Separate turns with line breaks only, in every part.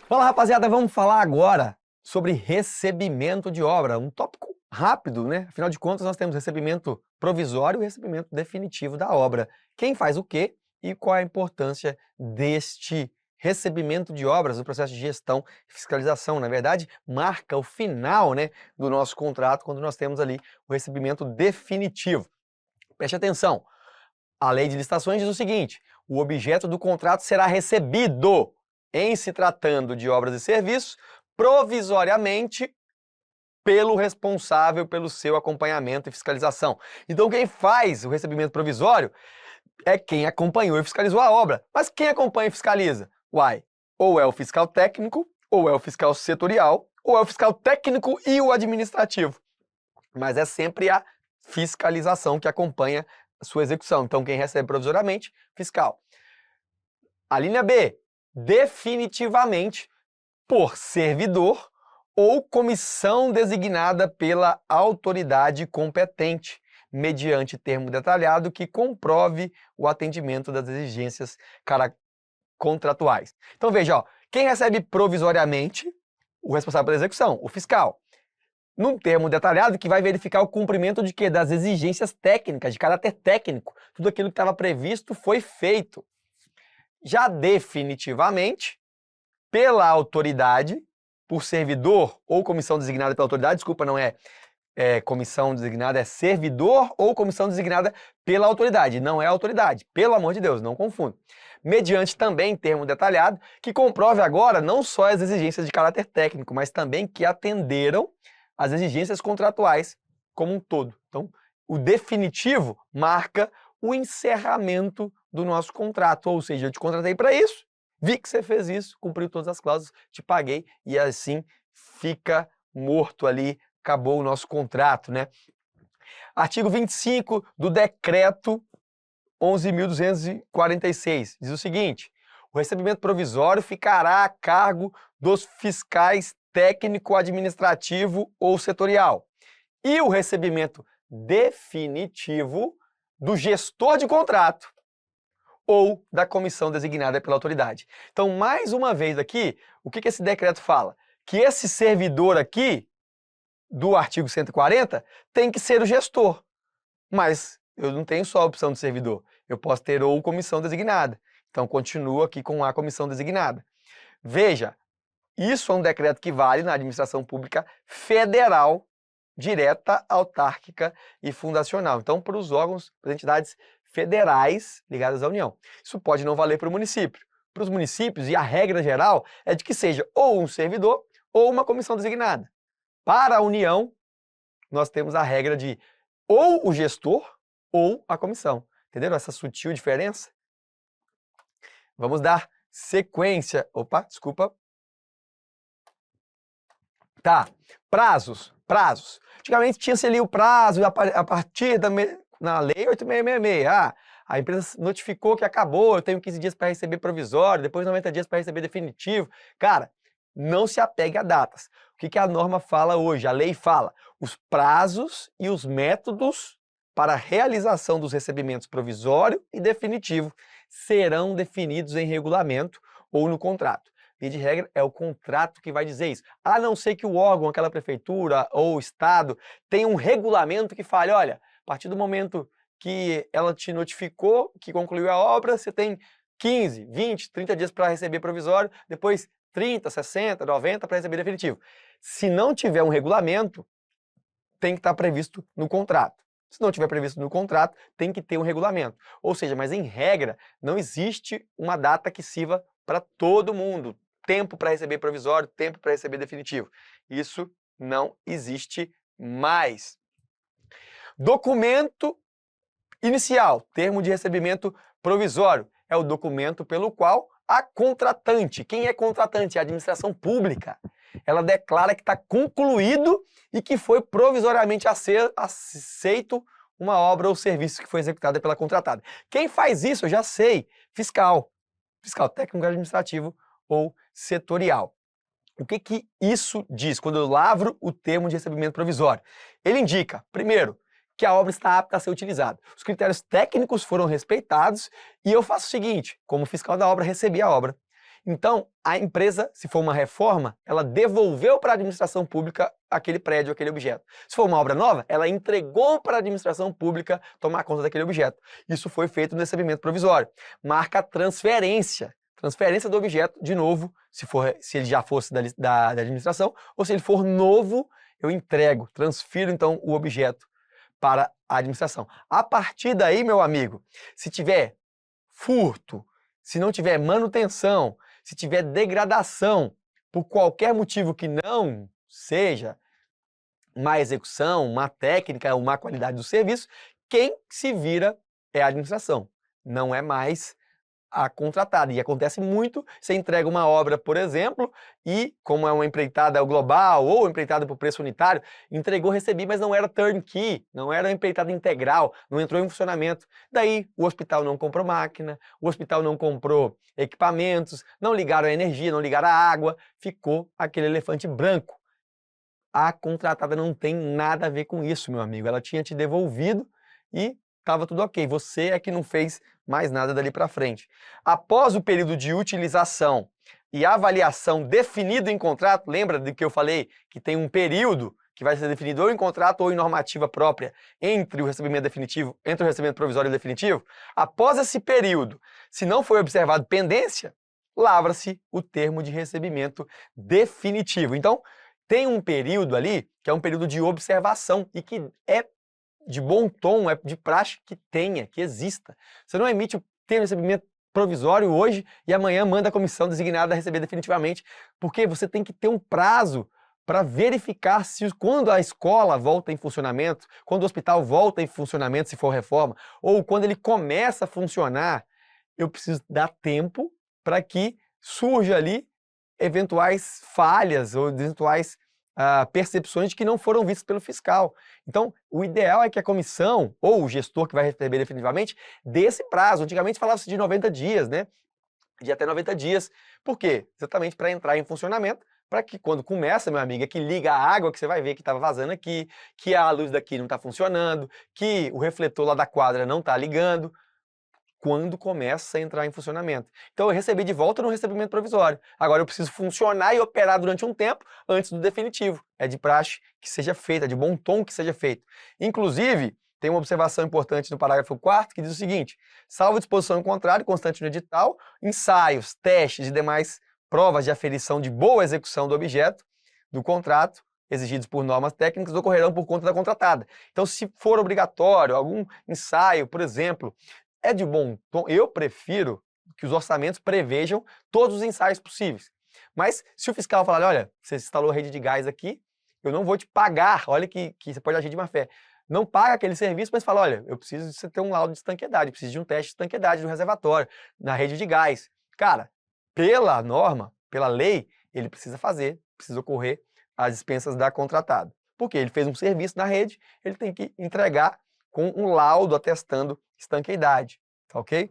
Fala, rapaziada, vamos falar agora sobre recebimento de obra, um tópico rápido, né? Afinal de contas, nós temos recebimento provisório e recebimento definitivo da obra. Quem faz o quê e qual é a importância deste recebimento de obras no processo de gestão e fiscalização? Na verdade, marca o final, né, do nosso contrato quando nós temos ali o recebimento definitivo. Preste atenção, a lei de licitações diz o seguinte: o objeto do contrato será recebido, em se tratando de obras e serviços, provisoriamente pelo responsável pelo seu acompanhamento e fiscalização. Então quem faz o recebimento provisório é quem acompanhou e fiscalizou a obra. Mas quem acompanha e fiscaliza? Uai, ou é o fiscal técnico, ou é o fiscal setorial, ou é o fiscal técnico e o administrativo. Mas é sempre a fiscalização que acompanha a sua execução. Então quem recebe provisoriamente? Fiscal. A linha B, definitivamente por servidor ou comissão designada pela autoridade competente, mediante termo detalhado que comprove o atendimento das exigências contratuais. Então veja, ó, quem recebe provisoriamente? O responsável pela execução, o fiscal. Num termo detalhado que vai verificar o cumprimento de quê? Das exigências técnicas, de caráter técnico. Tudo aquilo que estava previsto foi feito. Já definitivamente, pela autoridade, por servidor ou comissão designada pela autoridade, desculpa, não é comissão designada, é servidor ou comissão designada pela autoridade, não é autoridade, pelo amor de Deus, não confunda. Mediante também termo detalhado, que comprove agora não só as exigências de caráter técnico, mas também que atenderam as exigências contratuais como um todo. Então, o definitivo marca o encerramento do nosso contrato, ou seja, eu te contratei para isso, vi que você fez isso, cumpriu todas as cláusulas, te paguei e assim fica morto ali, acabou o nosso contrato, né? Artigo 25 do decreto 11.246 diz o seguinte: o recebimento provisório ficará a cargo dos fiscais técnico, administrativo ou setorial, e o recebimento definitivo do gestor de contrato ou da comissão designada pela autoridade. Então, mais uma vez aqui, o que esse decreto fala? Que esse servidor aqui, do artigo 140, tem que ser o gestor. Mas eu não tenho só a opção de servidor. Eu posso ter ou comissão designada. Então, continuo aqui com a comissão designada. Veja, isso é um decreto que vale na administração pública federal, direta, autárquica e fundacional. Então, para os órgãos, para as entidades federais ligadas à União. Isso pode não valer para o município. Para os municípios, e a regra geral é de que seja ou um servidor ou uma comissão designada. Para a União, nós temos a regra de ou o gestor ou a comissão. Entenderam essa sutil diferença? Vamos dar sequência. Opa, desculpa. Tá, prazos. Antigamente tinha-se ali o prazo a partir na lei 8666. A empresa notificou que acabou, eu tenho 15 dias para receber provisório, depois 90 dias para receber definitivo. Cara, não se apegue a datas. O que a norma fala hoje? A lei fala: os prazos e os métodos para a realização dos recebimentos provisório e definitivo serão definidos em regulamento ou no contrato. Via de regra, é o contrato que vai dizer isso. A não ser que o órgão, aquela prefeitura ou o estado, tenha um regulamento que fale: olha, a partir do momento que ela te notificou que concluiu a obra, você tem 15, 20, 30 dias para receber provisório, depois 30, 60, 90 para receber definitivo. Se não tiver um regulamento, tem que estar previsto no contrato. Se não tiver previsto no contrato, tem que ter um regulamento. Ou seja, mas em regra, não existe uma data que sirva para todo mundo. Tempo para receber provisório, tempo para receber definitivo. Isso não existe mais. Documento inicial, termo de recebimento provisório, é o documento pelo qual a contratante, quem é contratante? É a administração pública. Ela declara que está concluído e que foi provisoriamente aceito uma obra ou serviço que foi executada pela contratada. Quem faz isso, eu já sei, fiscal técnico administrativo ou setorial. O que isso diz quando eu lavro o termo de recebimento provisório? Ele indica, primeiro, que a obra está apta a ser utilizada. Os critérios técnicos foram respeitados e eu faço o seguinte: como fiscal da obra, recebi a obra. Então, a empresa, se for uma reforma, ela devolveu para a administração pública aquele prédio, aquele objeto. Se for uma obra nova, ela entregou para a administração pública tomar conta daquele objeto. Isso foi feito no recebimento provisório. Marca a transferência. Transferência do objeto, de novo, se ele já fosse da administração, ou se ele for novo, eu entrego, transfiro então o objeto para a administração. A partir daí, meu amigo, se tiver furto, se não tiver manutenção, se tiver degradação, por qualquer motivo que não seja má execução, má técnica ou má qualidade do serviço, quem se vira é a administração, não é mais a contratada. E acontece muito, você entrega uma obra, por exemplo, e como é uma empreitada global ou empreitada por preço unitário, entregou, recebi, mas não era turnkey, não era uma empreitada integral, não entrou em funcionamento. Daí o hospital não comprou máquina, o hospital não comprou equipamentos, não ligaram a energia, não ligaram a água, ficou aquele elefante branco. A contratada não tem nada a ver com isso, meu amigo. Ela tinha te devolvido e estava tudo ok. Você é que não fez mais nada dali para frente. Após o período de utilização e avaliação definido em contrato, lembra de que eu falei que tem um período que vai ser definido ou em contrato ou em normativa própria entre o recebimento definitivo, entre o recebimento provisório e o definitivo? Após esse período, se não foi observado pendência, lavra-se o termo de recebimento definitivo. Então, tem um período ali que é um período de observação e que é de bom tom, é de praxe que tenha, que exista. Você não emite o termo de recebimento provisório hoje e amanhã manda a comissão designada a receber definitivamente, porque você tem que ter um prazo para verificar se quando a escola volta em funcionamento, quando o hospital volta em funcionamento, se for reforma, ou quando ele começa a funcionar, eu preciso dar tempo para que surja ali eventuais falhas ou eventuais percepções de que não foram vistas pelo fiscal. Então, o ideal é que a comissão, ou o gestor que vai receber definitivamente, dê esse prazo. Antigamente falava-se de 90 dias, né? De até 90 dias. Por quê? Exatamente para entrar em funcionamento, para que quando começa, meu amigo, é que liga a água, que você vai ver que estava vazando aqui, que a luz daqui não está funcionando, que o refletor lá da quadra não está ligando, quando começa a entrar em funcionamento. Então eu recebi de volta no recebimento provisório. Agora eu preciso funcionar e operar durante um tempo antes do definitivo. É de praxe que seja feito, é de bom tom que seja feito. Inclusive, tem uma observação importante no parágrafo 4º que diz o seguinte: salvo disposição em contrário, constante no edital, ensaios, testes e demais provas de aferição de boa execução do objeto do contrato exigidos por normas técnicas ocorrerão por conta da contratada. Então, se for obrigatório algum ensaio, por exemplo, é de bom tom, eu prefiro que os orçamentos prevejam todos os ensaios possíveis. Mas se o fiscal falar, olha, você instalou rede de gás aqui, eu não vou te pagar, olha que você pode agir de má fé. Não paga aquele serviço, mas fala, olha, eu preciso de você ter um laudo de estanqueidade, eu preciso de um teste de estanqueidade do reservatório, na rede de gás. Cara, pela norma, pela lei, ele precisa fazer, precisa ocorrer as dispensas da contratada. Porque ele fez um serviço na rede, ele tem que entregar com um laudo atestando estanqueidade, tá ok?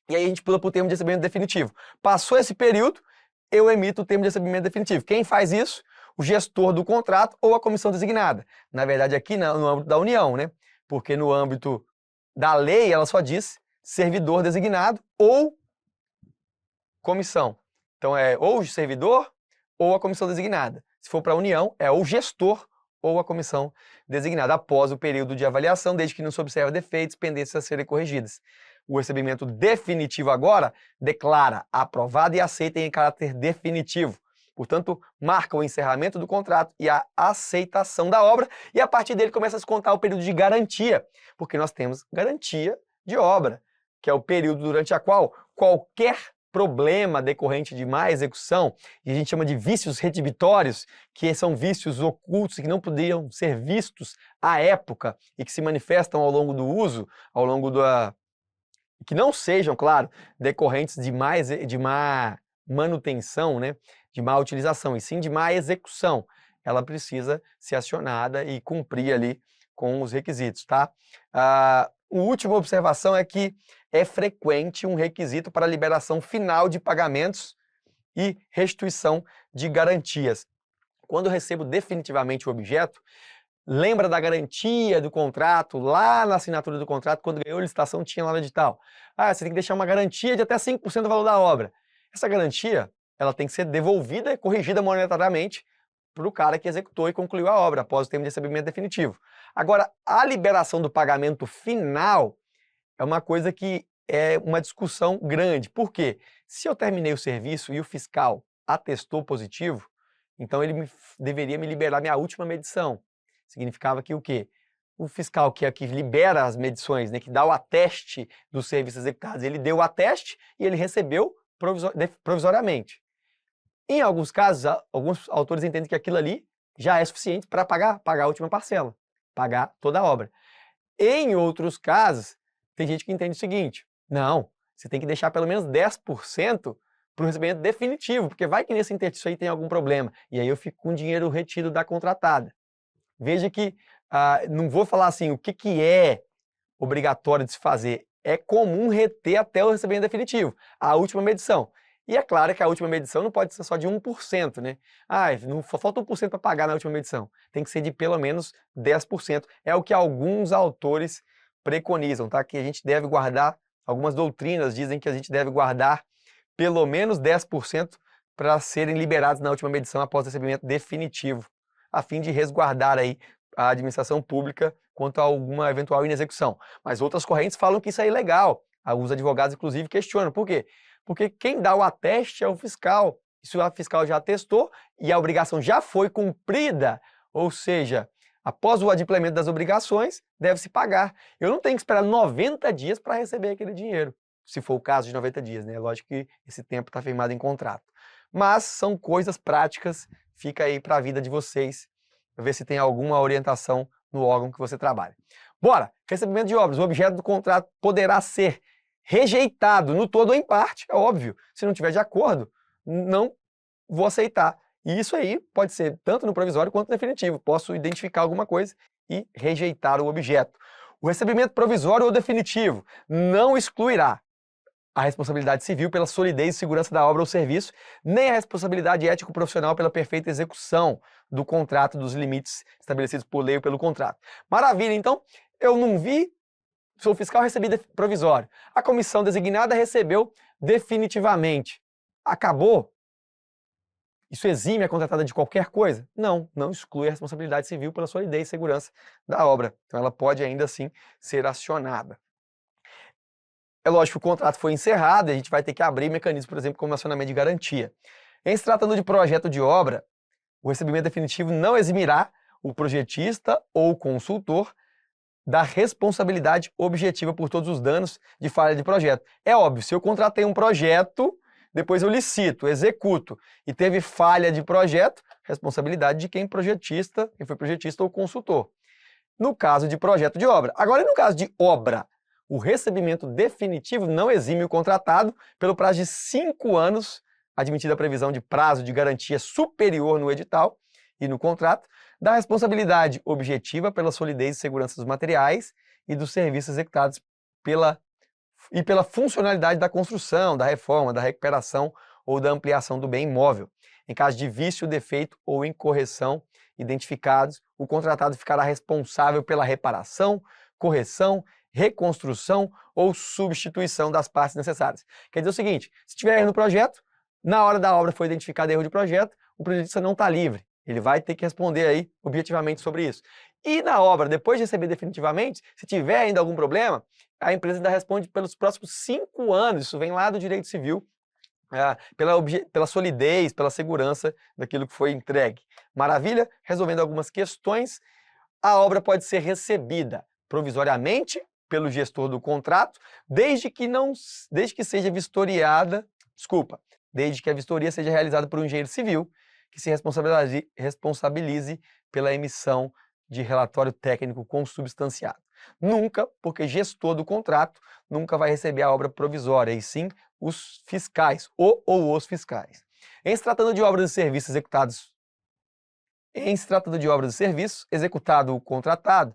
E aí a gente pula para o termo de recebimento definitivo. Passou esse período, eu emito o termo de recebimento definitivo. Quem faz isso? O gestor do contrato ou a comissão designada. Na verdade, aqui no âmbito da União, né? Porque no âmbito da lei, ela só diz servidor designado ou comissão. Então é ou o servidor ou a comissão designada. Se for para a União, é o gestor ou a comissão designada, após o período de avaliação, desde que não se observa defeitos, pendências a serem corrigidas. O recebimento definitivo agora declara aprovado e aceita em caráter definitivo. Portanto, marca o encerramento do contrato e a aceitação da obra, e a partir dele começa a se contar o período de garantia, porque nós temos garantia de obra, que é o período durante a qual qualquer problema decorrente de má execução, e a gente chama de vícios retibitórios, que são vícios ocultos que não podiam ser vistos à época e que se manifestam ao longo do uso, ao longo que não sejam, claro, decorrentes de má manutenção, né, de má utilização, e sim de má execução. Ela precisa ser acionada e cumprir ali com os requisitos, tá? A última observação é que é frequente um requisito para liberação final de pagamentos e restituição de garantias. Quando eu recebo definitivamente o objeto, lembra da garantia do contrato, lá na assinatura do contrato, quando ganhou a licitação tinha lá no edital. Ah, você tem que deixar uma garantia de até 5% do valor da obra. Essa garantia, ela tem que ser devolvida e corrigida monetariamente para o cara que executou e concluiu a obra após o termo de recebimento definitivo. Agora, a liberação do pagamento final é uma coisa que é uma discussão grande. Por quê? Se eu terminei o serviço e o fiscal atestou positivo, então ele deveria me liberar minha última medição. Significava que o quê? O fiscal que libera as medições, né, que dá o ateste dos serviços executados, ele deu o ateste e ele recebeu provisoriamente. Em alguns casos, alguns autores entendem que aquilo ali já é suficiente para pagar a última parcela, pagar toda a obra. Em outros casos, tem gente que entende o seguinte: não, você tem que deixar pelo menos 10% para o recebimento definitivo, porque vai que nesse interstício aí tem algum problema, e aí eu fico com o dinheiro retido da contratada. Veja que, não vou falar assim, o que é obrigatório de se fazer. É comum reter até o recebimento definitivo, a última medição. E é claro que a última medição não pode ser só de 1%, né? Não falta 1% para pagar na última medição. Tem que ser de pelo menos 10%. É o que alguns autores preconizam, tá? Que a gente deve guardar, algumas doutrinas dizem que a gente deve guardar pelo menos 10% para serem liberados na última medição após o recebimento definitivo, a fim de resguardar aí a administração pública quanto a alguma eventual inexecução. Mas outras correntes falam que isso é ilegal. Alguns advogados, inclusive, questionam. Por quê? Porque quem dá o ateste é o fiscal. Se o fiscal já atestou e a obrigação já foi cumprida, ou seja, após o adimplemento das obrigações, deve-se pagar. Eu não tenho que esperar 90 dias para receber aquele dinheiro, se for o caso de 90 dias, né? Lógico que esse tempo está firmado em contrato. Mas são coisas práticas, fica aí para a vida de vocês, ver se tem alguma orientação no órgão que você trabalha. Bora! Recebimento de obras. O objeto do contrato poderá ser rejeitado no todo ou em parte, é óbvio. Se não tiver de acordo, não vou aceitar. E isso aí pode ser tanto no provisório quanto no definitivo. Posso identificar alguma coisa e rejeitar o objeto. O recebimento provisório ou definitivo não excluirá a responsabilidade civil pela solidez e segurança da obra ou serviço, nem a responsabilidade ético-profissional pela perfeita execução do contrato, dos limites estabelecidos por lei ou pelo contrato. Maravilha, então, eu não vi, sou fiscal, recebi provisório. A comissão designada recebeu definitivamente. Acabou? Isso exime a contratada de qualquer coisa? Não, não exclui a responsabilidade civil pela solidez e segurança da obra. Então ela pode ainda assim ser acionada. É lógico que o contrato foi encerrado e a gente vai ter que abrir mecanismos, por exemplo, como acionamento de garantia. Em se tratando de projeto de obra, o recebimento definitivo não eximirá o projetista ou o consultor da responsabilidade objetiva por todos os danos de falha de projeto. É óbvio, se eu contratei um projeto, depois eu licito, executo e teve falha de projeto, responsabilidade de quem foi projetista ou consultor. No caso de projeto de obra. Agora, no caso de obra, o recebimento definitivo não exime o contratado pelo prazo de 5 anos, admitida a previsão de prazo de garantia superior no edital e no contrato, da responsabilidade objetiva pela solidez e segurança dos materiais e dos serviços executados pela funcionalidade da construção, da reforma, da recuperação ou da ampliação do bem imóvel. Em caso de vício, defeito ou incorreção identificados, o contratado ficará responsável pela reparação, correção, reconstrução ou substituição das partes necessárias. Quer dizer o seguinte, se tiver erro no projeto, na hora da obra foi identificado erro de projeto, o projetista não está livre. Ele vai ter que responder aí objetivamente sobre isso. E na obra, depois de receber definitivamente, se tiver ainda algum problema, a empresa ainda responde pelos próximos 5 anos. Isso vem lá do direito civil, pela solidez, pela segurança daquilo que foi entregue. Maravilha? Resolvendo algumas questões, a obra pode ser recebida provisoriamente pelo gestor do contrato, desde que seja vistoriada, desde que a vistoria seja realizada por um engenheiro civil, que se responsabilize pela emissão de relatório técnico consubstanciado. Nunca, porque gestor do contrato nunca vai receber a obra provisória, e sim os fiscais, ou os fiscais. Em se tratando de obras e serviços executado o contratado,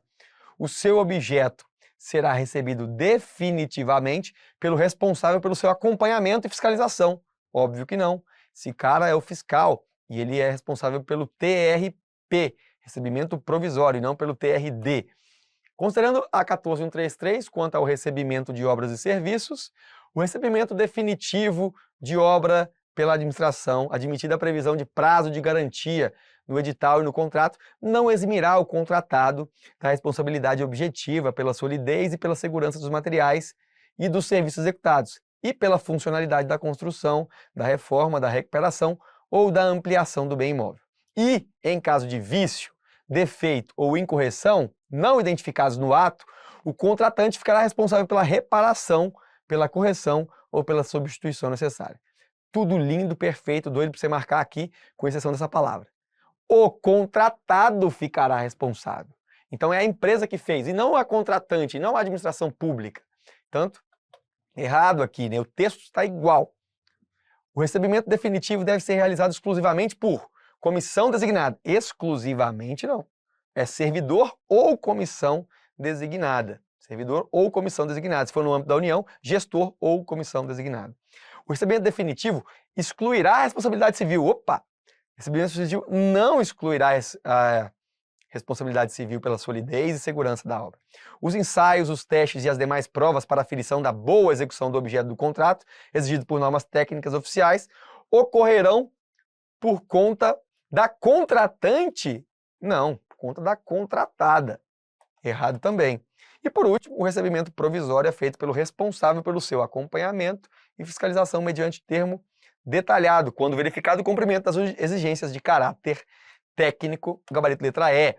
o seu objeto será recebido definitivamente pelo responsável pelo seu acompanhamento e fiscalização. Óbvio que não. Esse cara é o fiscal e ele é responsável pelo TRP, recebimento provisório, e não pelo TRD. Considerando a 14.133 quanto ao recebimento de obras e serviços, o recebimento definitivo de obra pela administração, admitida a previsão de prazo de garantia no edital e no contrato, não eximirá o contratado da responsabilidade objetiva pela solidez e pela segurança dos materiais e dos serviços executados, e pela funcionalidade da construção, da reforma, da recuperação ou da ampliação do bem imóvel. E, em caso de vício, defeito ou incorreção não identificados no ato, o contratante ficará responsável pela reparação, pela correção ou pela substituição necessária. Tudo lindo, perfeito, doido para você marcar aqui, com exceção dessa palavra. O contratado ficará responsável. Então é a empresa que fez, e não a contratante, não a administração pública. Tanto, errado aqui, né? O texto está igual. O recebimento definitivo deve ser realizado exclusivamente por comissão designada. Exclusivamente não. É servidor ou comissão designada. Servidor ou comissão designada. Se for no âmbito da União, gestor ou comissão designada. O recebimento definitivo excluirá a responsabilidade civil. Opa! Recebimento definitivo não excluirá a responsabilidade civil pela solidez e segurança da obra. Os ensaios, os testes e as demais provas para aferição da boa execução do objeto do contrato, exigido por normas técnicas oficiais, ocorrerão por conta da contratante? Não, por conta da contratada. Errado também. E por último, o recebimento provisório é feito pelo responsável pelo seu acompanhamento e fiscalização mediante termo detalhado, quando verificado o cumprimento das exigências de caráter técnico, gabarito letra E.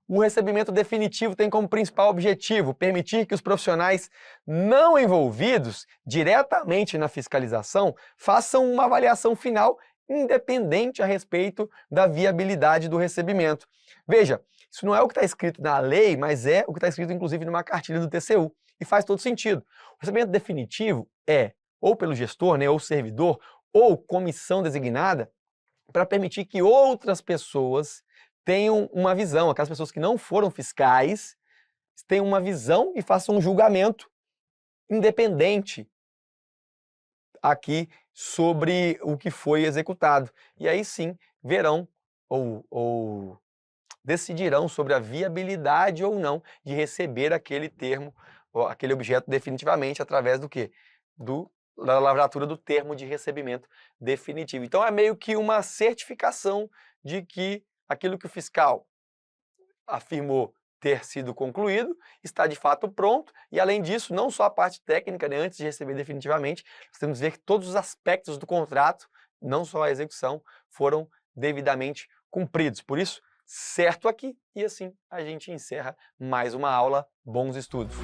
O recebimento definitivo tem como principal objetivo permitir que os profissionais não envolvidos diretamente na fiscalização façam uma avaliação final independente a respeito da viabilidade do recebimento. Veja, isso não é o que está escrito na lei, mas é o que está escrito inclusive numa cartilha do TCU, e faz todo sentido. O recebimento definitivo é ou pelo gestor, né, ou servidor, ou comissão designada, para permitir que outras pessoas tenham uma visão, aquelas pessoas que não foram fiscais, tenham uma visão e façam um julgamento independente aqui sobre o que foi executado. E aí sim verão ou decidirão sobre a viabilidade ou não de receber aquele termo, ou aquele objeto definitivamente através do quê? Da lavratura do termo de recebimento definitivo. Então é meio que uma certificação de que aquilo que o fiscal afirmou ter sido concluído está de fato pronto, e além disso, não só a parte técnica, né, antes de receber definitivamente, nós temos que ver que todos os aspectos do contrato, não só a execução, foram devidamente cumpridos. Por isso, certo aqui, e assim a gente encerra mais uma aula. Bons estudos!